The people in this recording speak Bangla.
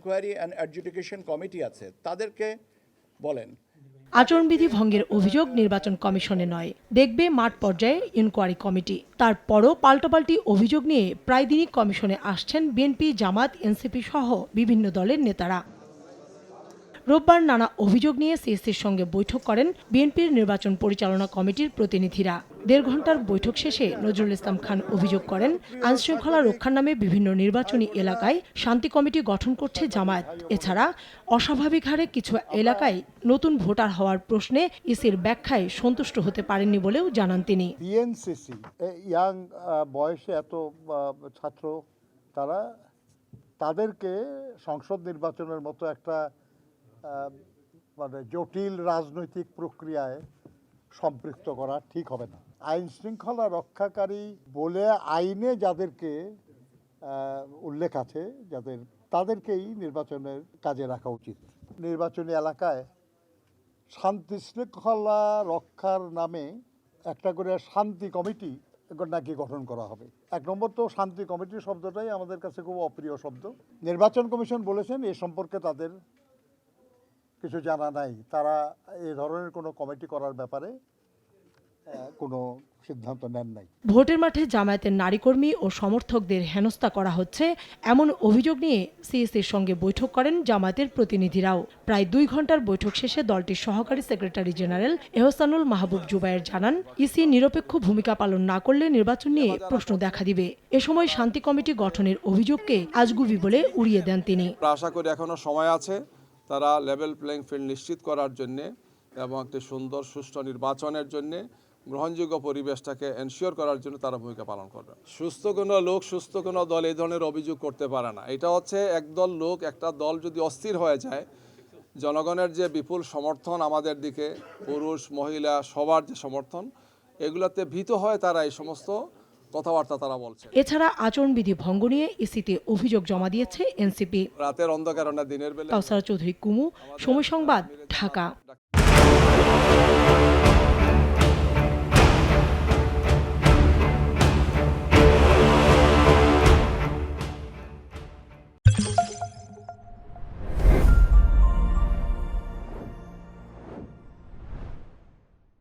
এনকোয়ারি অ্যান্ড অ্যাডজুডিকেশন কমিটি আছে, তাদেরকে বলেন। আচরণবিধি ভঙ্গের অভিযোগ নির্বাচন কমিশনে নয়, দেখবে মাঠ পর্যায়ে ইনকোয়ারি কমিটি। তারপরও পাল্টাপাল্টি অভিযোগ নিয়ে প্রায় দিনই কমিশনে আসছেন বিএনপি, জামাত, এনসিপি সহ বিভিন্ন দলের নেতারা। রোববার নানা অভিযোগ নিয়ে সিএসসির সঙ্গে বৈঠক করেন বিএনপির নির্বাচন পরিচালনা কমিটির প্রতিনিধিরা। 1.5 ঘণ্টার বৈঠক শেষে নজরুল ইসলাম খান অভিযোগ করেন, আইনশৃঙ্খলা রক্ষার নামে বিভিন্ন নির্বাচনী এলাকায় শান্তি কমিটি গঠন করছে জামায়াত। এছাড়া অস্বাভাবিক হারে কিছু এলাকায় নতুন ভোটার হওয়ার প্রশ্নে ইসির ব্যাখ্যায় সন্তুষ্ট হতে পারেননি বলেও জানান তিনি। বিএনসিসি ইয়াং বয়সে এত ছাত্র, তাদেরকে সংসদ নির্বাচনের মতো একটা মানে জটিল রাজনৈতিক প্রক্রিয়ায় সম্পৃক্ত করা ঠিক হবে না। আইন শৃঙ্খলা রক্ষাকারী বলে আইনে যাদেরকে উল্লেখ আছে, তাদেরকেই নির্বাচনের কাজে রাখা উচিত। নির্বাচনী এলাকায় শান্তি শৃঙ্খলা রক্ষার নামে একটা করে শান্তি কমিটি নাকি গঠন করা হবে। 1 নম্বর তো শান্তি কমিটির শব্দটাই আমাদের কাছে খুব অপ্রিয় শব্দ। নির্বাচন কমিশন বলেছেন এ সম্পর্কে তাদের কিছু জানা নাই, তারা এই ধরনের কোনো কমিটি করার ব্যাপারে কোনো সিদ্ধান্ত নেন নাই। ভোটের মাঠে জামায়াতের নারী কর্মী ও সমর্থকদের হেনস্থা করা হচ্ছে এমন অভিযোগ নিয়ে সিএসসির সঙ্গে বৈঠক করেন জামায়াতের প্রতিনিধিরাও। প্রায় 2 ঘণ্টার বৈঠক শেষে দলটির সহকারী সেক্রেটারি জেনারেল এহসানুল মাহবুব জুবায়ের জানান, ইসি নিরপেক্ষ ভূমিকা পালন না করলে নির্বাচন নিয়ে প্রশ্ন দেখা দিবে। এ সময় শান্তি কমিটি গঠনের অভিযোগকে আজগুবি বলে উড়িয়ে দেন তিনি। আশা করি এখনো সময় আছে, তারা লেভেল প্লেইং ফিল্ড নিশ্চিত করার জন্য এবং একটি সুন্দর সুষ্ঠু নির্বাচনের জন্য গ্রহণযোগ্য পরিবেশটাকে এনশিওর করার জন্য তারা ভূমিকা পালন করবে। সুস্থ কোনো লোক, সুস্থ কোনো দল এই ধরনের অভিযোগ করতে পারে না। এটা হচ্ছে একদল লোক, একটা দল যদি অস্থির হয়ে যায়, জনগণের যে বিপুল সমর্থন আমাদের দিকে, পুরুষ মহিলা সবার যে সমর্থন, এগুলোতে ভীত হয়ে তারা এই সমস্ত কথাবার্তা তারা বলছে। এছাড়া আচরণবিধি ভঙ্গ নিয়ে ইসিতে অভিযোগ জমা দিয়েছে এনসিপি। রাতের অন্ধকার না দিনের বেলা। কাউসারা চৌধুরী কুমু, সময় সংবাদ, ঢাকা।